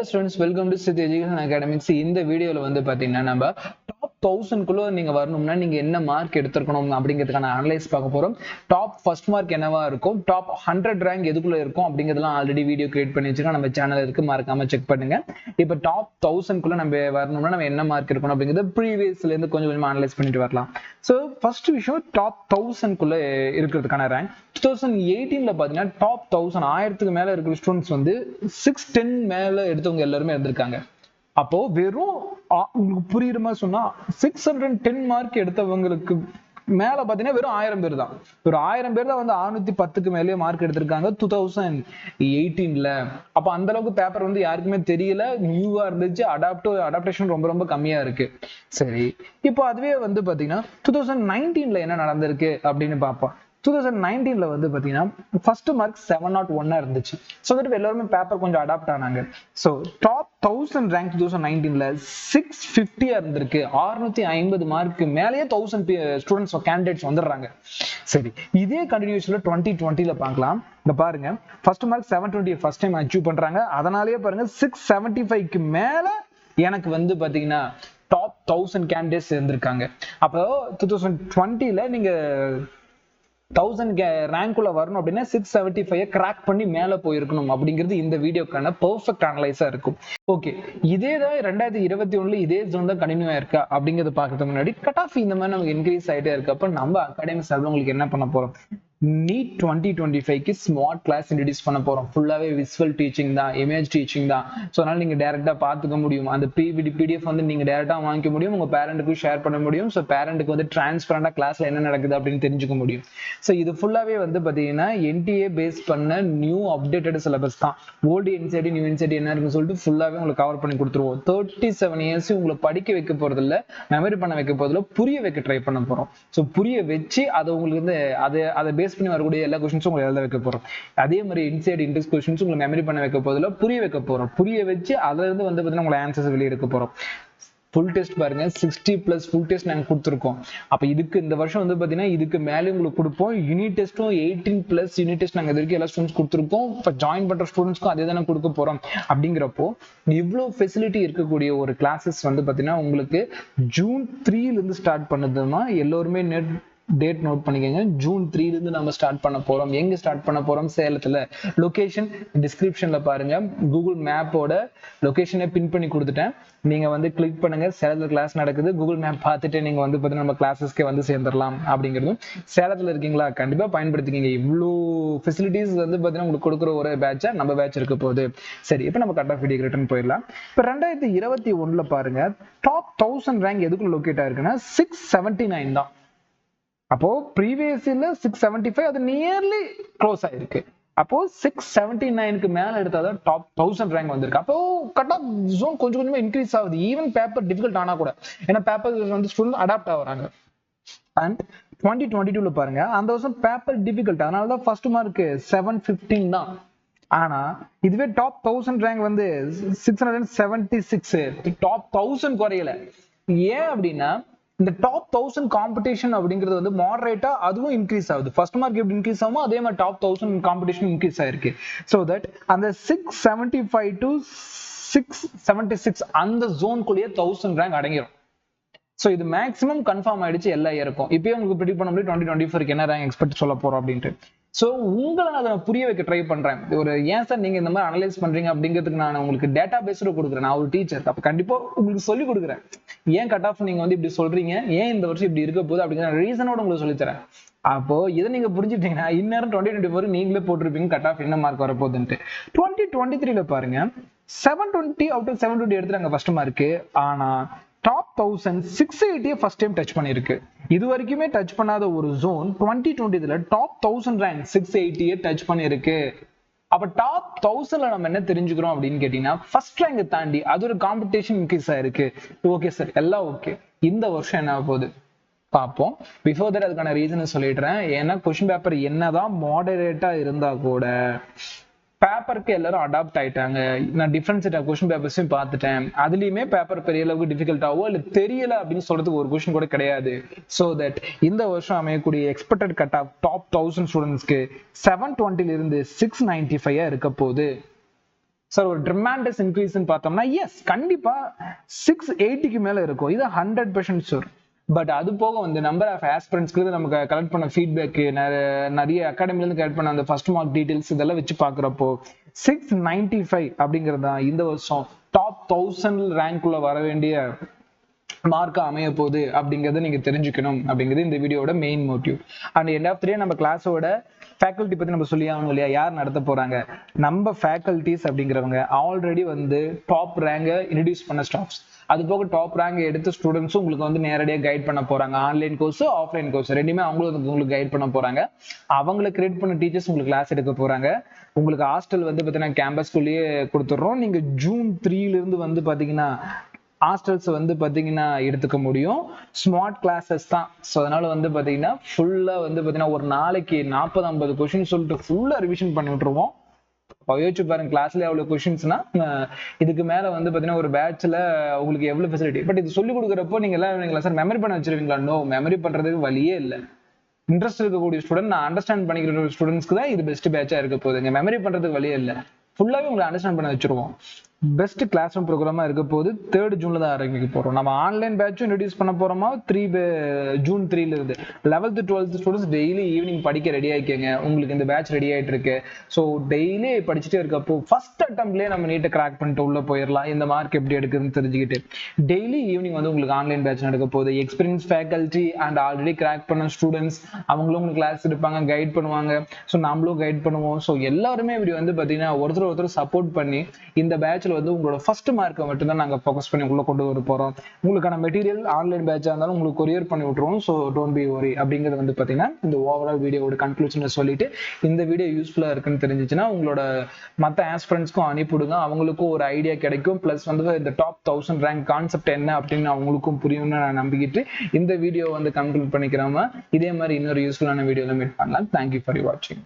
Students, welcome to சித்தி education academics. இந்த வீடியோல வந்து பாத்தீங்கன்னா நம்ம டாப் 1000 நீங்க வரணும்னா நீங்க என்ன மார்க் எடுத்திருக்கணும் அப்படிங்கிறதுக்கான அனலைஸ் பார்க்க போறோம். டாப் ஃபர்ஸ்ட் மார்க் என்னவா இருக்கும், டாப் 100 ரேங்க் எதுக்குள்ள இருக்கும் அப்படிங்கிறதுலாம் ஆல்ரெடி வீடியோ கிரியேட் பண்ணி வச்சிருக்கோம். நம்ம சேனல் இருக்கு, மறக்காம செக் பண்ணுங்க. இப்போ டாப் 1000 நம்ம வரணும்னா நம்ம என்ன மார்க் இருக்கணும் அப்படிங்கிறது ப்ரீவியஸ்ல இருந்து கொஞ்சம் கொஞ்சமா அனலைஸ் பண்ணிட்டு வரலாம். ஸோ ஃபர்ஸ்ட் விஷயம், டாப் 1000 இருக்கிறதுக்கான ரேங்க் 2018 பாத்தீங்கன்னா டாப் 1000 மேல இருக்கிற ஸ்டூடெண்ட்ஸ் வந்து 610 மேல எடுத்தவங்க எல்லாருமே இருந்திருக்காங்க. அப்போ வெறும் உங்களுக்கு புரியுற மாதிரி சொன்னா 610 மார்க் எடுத்தவங்களுக்கு மேல பாத்தீங்கன்னா வெறும் 1000 பேர் தான். ஒரு 1000 பேர் தான் வந்து 610க்கு மேலேயே மார்க் எடுத்திருக்காங்க 2018. அப்ப அந்த அளவுக்கு பேப்பர் வந்து யாருக்குமே தெரியல, நியூவா இருந்துச்சு, அடாப்டேஷன் ரொம்ப ரொம்ப கம்மியா இருக்கு. சரி, இப்போ அதுவே வந்து பாத்தீங்கன்னா 2019 என்ன நடந்திருக்கு அப்படின்னு பார்ப்போம். 2019 வந்து பாத்தீங்கன்னா ஃபர்ஸ்ட் மார்க் 701 இருந்துச்சு. ஸோ தட் எல்லாருமே பேப்பர் கொஞ்சம் அடாப்ட் ஆனாங்க. ஸோ டாப் 1000 ரேங்க் 2019 650 இருந்திருக்கு. 650 மார்க் மேலேயே 1000 ஸ்டூடெண்ட்ஸ் கேண்டிடேட்ஸ் வந்துடுறாங்க. சரி, இதே கண்டினியூஸ்ல 2020 பார்க்கலாம். இந்த பாருங்க, first mark 720 first time achieve பண்றாங்க. அதனாலேயே பாருங்க 675க்கு மேல எனக்கு வந்து பாத்தீங்கன்னா டாப் 1000 கேண்டிடேட்ஸ் இருந்திருக்காங்க. அப்போ 2020 நீங்க 1000 ரேங்க்குள்ள வரணும் அப்படின்னா 675 கிராக் பண்ணி மேல போயிருக்கணும் அப்படிங்கிறது இந்த வீடியோக்கான பெர்ஃபெக்ட் அனலைஸா இருக்கும். ஓகே, இதேதான் 2021 இதே ஜோன் தான் கண்டினியூ ஆயிருக்கா அப்படிங்கறத பாக்கிறதுக்கு முன்னாடி கட் ஆஃப் இந்த மாதிரி நமக்கு இன்க்ரீஸ் ஆயிட்டே இருக்கு. அப்ப நம்ம அகாடமிக் சார்பில் உங்களுக்கு என்ன பண்ண போறோம், நீட் 2025க்கு ஸ்மார்ட் கிளாஸ் இன்ட்ரடியூஸ் பண்ண போறோம். ஃபுல்லாவே விசுவல் டீச்சிங் தான், இமேஜ் டீச்சிங் தான். ஸோ அதனால நீங்க டைரக்டா பார்த்துக்க முடியும். அந்த பிடிஎஃப் வந்து நீங்க டைரக்டா வாங்கிக்க முடியும், உங்க பேரண்ட்டுக்கும் ஷேர் பண்ண முடியும். ஸோ பேரண்ட்டுக்கு வந்து டிரான்ஸ்பரண்டா கிளாஸ்ல என்ன நடக்குது அப்படின்னு தெரிஞ்சுக்க முடியும். ஸோ இது ஃபுல்லாவே வந்து பாத்தீங்கன்னா என்டிஏ பேஸ் பண்ண நியூ அப்டேட்டட் சிலபஸ் தான். ஓல்டு என்சிடி நியூ என்சிடி என்ன இருக்குன்னு சொல்லிட்டு ஃபுல்லாவே உங்களுக்கு கவர் பண்ணி கொடுத்துருவோம். 37 இயர்ஸ் உங்களை படிக்க வைக்க போறது இல்ல, மெமரி பண்ண வைக்க போறதுல, புரிய வைக்க ட்ரை பண்ண போறோம். ஸோ புரிய வச்சு அதை உங்களுக்கு வந்து அதை பேஸ் பண்ணி வரக்கூடிய எல்லா கொஸ்டின்ஸும் உங்களுக்கு எழுத வைக்க போறோம். அதே மாதிரி இன்சைட் இன்டெக்ஸ் கொஸ்டின்ஸ் உங்களுக்கு மெமரி பண்ண வைக்க போறதுல, புரிய வைக்க போறோம். புரிய வச்சு அதுல இருந்து வந்து பாத்தீங்கன்னா உங்களை ஆன்சர்ஸ் வெளியே எடுக்க போறோம். ஃபுல் டெஸ்ட் பாருங்க, 60+ ஃபுல் டெஸ்ட் நாங்க கொடுத்துருக்கோம். அப்ப இதுக்கு இந்த வருஷம் வந்து பாத்தீங்கன்னா இதுக்கு மேலே உங்களுக்கு கொடுப்போம். யூனிட் டெஸ்ட்டும் 18+ யூனிட் டெஸ்ட் நாங்க இது வரைக்கும் எல்லா ஸ்டூடெண்ட்ஸ் கொடுத்துருக்கோம். இப்ப ஜாயின் பண்ற ஸ்டூடெண்ட்ஸ்க்கும் அதே தானே கொடுக்க போறோம். அப்படிங்கிறப்போ இவ்வளவு ஃபெசிலிட்டி இருக்கக்கூடிய ஒரு கிளாஸஸ் வந்து பாத்தீங்கன்னா உங்களுக்கு June 3 இருந்து ஸ்டார்ட் பண்ணுதுன்னா எல்லாருமே டேட் நோட் பண்ணிக்கோங்க. June 3 நம்ம ஸ்டார்ட் பண்ண போறோம். எங்க ஸ்டார்ட் பண்ண போறோம்? சேலத்துல. லொகேஷன் டிஸ்கிரிப்ஷன்ல பாருங்க, கூகுள் மேப்போட லொகேஷனை பின் பண்ணி கொடுத்துட்டேன். நீங்க வந்து கிளிக் பண்ணுங்க, சேலத்துல கிளாஸ் நடக்குது, கூகுள் மேப் பார்த்துட்டு நீங்க வந்து பாத்தீங்கன்னா நம்ம கிளாஸஸ்க்கே வந்து சேர்ந்துடலாம். அப்படிங்கிறதும் சேலத்துல இருக்கீங்களா கண்டிப்பா பயன்படுத்திக்கிங்க. இவ்வளோ ஃபெசிலிட்டிஸ் வந்து பாத்தீங்கன்னா உங்களுக்கு கொடுக்குற ஒரு பேட்சா நம்ம பேட்ச் இருக்க போகுது. சரி, இப்போ நம்ம கட் ஆஃப் வீடியோ ரிட்டர்ன் போயிடலாம். இப்போ 2021 பாருங்க டாப் 1000 ரேங்க் எதுக்குள்ள லொகேட் ஆயிருக்குன்னா 679 தான். அப்போ ப்ரீவியஸ் இயர்ல 675, அது நியர்லி க்ளோஸ் ஆயிருக்கு. அப்போ 679க்கு மேல எடுத்தாதான் டாப் 1000 ரேங்க் வந்திருக்கு. அப்போ கட் ஆஃப் ஜோன் கொஞ்சம் கொஞ்சமா இன்க்ரீஸ் ஆகுது. ஈவன் பேப்பர் டிஃபிகல்ட் ஆனா கூட, ஏன்னா பேப்பர் வந்து ஸ்டூடெண்ட் அடாப்ட் ஆகுறாங்க. அண்ட் 2022 பாருங்க, அந்த வருஷம் பேப்பர் டிஃபிகல்ட், அதனாலதான் ஃபர்ஸ்ட் மார்க் 715 தான். ஆனா இதுவே டாப் 1000 ரேங்க் வந்து 676, டாப் 1000 குறையல. ஏன் அப்படின்னா இந்த டாப் 1000 காம்படிஷன் அப்படிங்கிறது வந்து மாடரேட்டா அதுவும் இன்க்ரீஸ் ஆகுது. ஃபர்ஸ்ட் மார்க் எப்படி இன்க்ரீஸ் ஆகுமோ அதே மாதிரி டாப் 1000 காம்படிஷன் இன்க்ரீஸ் ஆயிருக்கு. ஸோ தட் அந்த 675 to 676 அந்த ஜோனுக்குள்ளேயே 1000 ரேங்க் அடங்கிடும். ஸோ இது மேக்ஸிமம் கன்ஃபார்ம் ஆயிடுச்சு எல்லா இயருக்கும். இப்பயே உங்களுக்கு ப்ரெடிக்ட் பண்ண முடியும் 2024 என்ன ரேங்க் எக்ஸ்பெக்ட் சொல்ல போறோம் அப்படின்ட்டு. ஸோ உங்களை நான் அதை புரிய வைக்க ட்ரை பண்றேன். ஒரு ஏன் சார் நீங்க இந்த மாதிரி அனலைஸ் பண்றீங்க அப்படிங்கிறதுக்கு நான் உங்களுக்கு டேட்டா பேஸ்ல கொடுக்குறேன். நான் ஒரு டீச்சர், அப்ப கண்டிப்பா உங்களுக்கு சொல்லி கொடுக்குறேன். ஏன் கட் ஆஃப் நீங்க வந்து இப்படி சொல்றீங்க, ஏன் இந்த வருஷம் இப்படி இருக்க போகுது அப்படிங்கிற ரீசனோட உங்களுக்கு சொல்லித்தரேன். அப்போ இதை நீங்க புரிஞ்சுட்டீங்கன்னா இந்நேரம் 2024 நீங்களே போட்டிருப்பீங்க கட் ஆஃப் என்ன மார்க் வரப்போகுதுன்ட்டு. 2023 பாருங்க 720 அவுட் ஆஃப் 720 எடுத்துறாங்க ஃபர்ஸ்ட் மார்க்கு. ஆனா டாப் 1000 680 ஃபர்ஸ்ட் டைம் டச் பண்ணிருக்கு. இது வரைக்குமே டச் பண்ணாத ஒரு ஜோன் 2020 டாப் 1000 ரேங்க் 680 டச் பண்ணிருக்கு. அப்ப டாப் 1000 நம்ம என்ன தெரிஞ்சுக்கிறோம் அப்படின்னு கேட்டீங்கன்னா ஃபர்ஸ்ட் ரேங்க் தாண்டி அது ஒரு காம்படிஷன் இன்க்ரீஸ் ஆயிருக்கு. ஓகே சார், எல்லாம் ஓகே. இந்த வருஷம் என்ன போகுது பார்ப்போம். பிஃபோர் தட் அதுக்கான ரீசன் சொல்லிடுறேன். ஏன்னா கொஸ்டின் பேப்பர் என்னதான் மாடரேட்டா இருந்தா கூட பேப்பருக்கு எல்லாரும் அடாப்ட் ஆயிட்டாங்க. நான் டிஃபரன்ஸ் கொஸ்டின் பேப்பர்ஸையும் பார்த்துட்டேன். அதுலயுமே பேப்பர் பெரிய அளவுக்கு டிஃபிகல்ட் ஆகும் இல்ல தெரியல அப்படின்னு சொல்றதுக்கு ஒரு கொஸ்டின் கூட கிடையாது. சோ தட் இந்த வருஷம் அமையக்கூடிய எக்ஸ்பெக்டட் கட் ஆஃப் டாப் 1000 ஸ்டூடெண்ட்ஸ்க்கு 720 இருந்து 695 இருக்க போகுது. சார் ஒரு ட்ரிமாண்டஸ் இன்க்ரீஸ் பார்த்தோம்னா எஸ் கண்டிப்பா 680க்கு மேல இருக்கும், இது 100% ஷூர். பட் அது போக வந்து நம்பர் ஆஃப் ஆஸ்பிரன்ட்ஸ்க்கு நமக்கு கலெக்ட் பண்ண ஃபீட்பேக், நிறைய அகாடமில இருந்து கலெக்ட் பண்ண அந்த ஃபர்ஸ்ட் மார்க் டீடைல்ஸ் இதெல்லாம் வச்சு பாக்குறப்போ 695 அப்படிங்கிறது தான் இந்த வருஷம் டாப் 1000 ரேங்க்குள்ள வர வேண்டிய மார்க் அமைய போகுது அப்படிங்கறத நீங்க தெரிஞ்சுக்கணும் அப்படிங்கிறது இந்த வீடியோட main motive. And end of 3 நம்ம கிளாஸோட ஃபேக்கல்ட்டி பத்தி நம்ம சொல்லி ஆகணும் இல்லையா, யார் நடத்த போறாங்க, நம்ம ஃபேக்கல்ட்டிஸ் அப்படிங்கிறவங்க ஆல்ரெடி வந்து டாப் ரேங்கை இன்ட்ரடியூஸ் பண்ண ஸ்டாஃப்ஸ், அது போக டாப் ரேங்க் எடுத்த ஸ்டூடெண்ட்ஸும் உங்களுக்கு வந்து நேரடியாக கைட் பண்ண போறாங்க. ஆன்லைன் கோர்ஸ் ஆஃப்லைன் கோர்ஸ் ரெண்டுமே அவங்களும் உங்களுக்கு கைட் பண்ண போறாங்க. அவங்களை கிரியேட் பண்ண டீச்சர்ஸ் உங்களுக்கு கிளாஸ் எடுக்க போறாங்க. உங்களுக்கு ஹாஸ்டல் வந்து பார்த்தீங்கன்னா கேம்பஸ்குள்ளேயே கொடுத்துட்றோம். நீங்க ஜூன் 3ல இருந்து வந்து பாத்தீங்கன்னா ஹாஸ்டல்ஸ் வந்து பாத்தீங்கன்னா எடுத்துக்க முடியும். ஸ்மார்ட் கிளாஸஸ் தான். ஸோ அதனால வந்து பாத்தீங்கன்னா ஃபுல்லா வந்து பாத்தீங்கன்னா ஒரு நாளைக்கு 40-50 கொஸ்டின் சொல்லிட்டு ஃபுல்லா ரிவிஷன் பண்ணி விட்டுருவோம். யோசிச்சு பாருங்க, கிளாஸ்ல எவ்வளவு கொஸ்டின்ஸ்னா இதுக்கு மேல வந்து பாத்தீங்கன்னா ஒரு பேட்ச்ல உங்களுக்கு எவ்வளவு ஃபெசிலிட்டி. பட் இது சொல்லி கொடுக்குறப்போ நீங்க எல்லாம் சார் மெமரி பண்ண வச்சிருவீங்களா? நோ, மெமரி பண்றதுக்கு வழியே இல்லை. இன்ட்ரெஸ்ட் இருக்கக்கூடிய ஸ்டூடெண்ட், நான் அண்டர்ஸ்டாண்ட் பண்ணிக்கிற ஸ்டூடெண்ட்ஸ்க்கு தான் இது பெஸ்ட் பேட்சா இருக்க போகுதுங்க. மெமரி பண்றதுக்கு வழியே இல்லை, ஃபுல்லாவே உங்களை அண்டர்ஸ்டாண்ட் பண்ண வச்சிருவோம். பெஸ்ட் கிளாஸ் ரூம் ப்ரோக்ராமா இருக்க போது 3rd ஜூன்ல தான் ஆரம்பிக்க போறோம். நம்ம ஆன்லைன் பேட்சும் இன்ட்ரடியூஸ் பண்ண போறோமா ஜூன் 3ல இருந்து. 11th 12th students daily evening படிக்க ரெடி ஆயிக்கங்க. உங்களுக்கு இந்த பேட்ச் ரெடி ஆயிட்டு இருக்கு. ஸோ டெய்லி படிச்சுட்டே இருக்கப்போ ஃபர்ஸ்ட் அட்டம்ப்ட்லேயே நம்ம நீட்டை கிராக் பண்ணிட்டு உள்ள போயிடலாம். இந்த மார்க் எப்படி எடுக்குதுன்னு தெரிஞ்சுக்கிட்டு டெய்லி ஈவினிங் வந்து உங்களுக்கு ஆன்லைன் பேட்ச் நடக்க போகுது. Experience faculty and already crack பண்ண ஸ்டூடெண்ட்ஸ் அவங்களும் உங்களுக்கு கிளாஸ் எடுப்பாங்க, கைட் பண்ணுவாங்க. ஸோ நம்மளும் கைட் பண்ணுவோம். ஸோ எல்லாருமே இப்படி வந்து பார்த்தீங்கன்னா ஒருத்தர் சப்போர்ட் பண்ணி இந்த பேட்ச் வந்து உங்களோட ஃபர்ஸ்ட் மார்க்கை மட்டும் தான் நாங்க ஃபோக்கஸ் பண்ணி உள்ள கொண்டு வர போறோம். உங்களுக்கான மெட்டீரியல் ஆன்லைன் பேட்சா இருந்தாலும் உங்களுக்கு கொரியர் பண்ணி விட்டுருவோம். ஸோ டோன்ட் பி வரி அப்படிங்கிறது வந்து பாத்தீங்கன்னா இந்த ஓவரால் வீடியோட கன்க்ளூஷனை சொல்லிட்டு, இந்த வீடியோ யூஸ்ஃபுல்லா இருக்குன்னு தெரிஞ்சிச்சுன்னா உங்களோட மற்ற ஆஸ்பிரண்ட்ஸ்க்கும் அனுப்பிவிடுங்க. அவங்களுக்கும் ஒரு ஐடியா கிடைக்கும். பிளஸ் வந்து இந்த டாப் 1000 ரேங்க் கான்செப்ட் என்ன அப்படின்னு அவங்களுக்கும் புரியும்னு நான் நம்பிக்கிட்டு இந்த வீடியோ வந்து கன்க்ளூட் பண்ணிக்கிறாம இதே மாதிரி இன்னொரு யூஸ்ஃபுல்லான வீடியோல மீட் பண்ணலாம். தேங்க்யூ ஃபார் வாட்சிங்.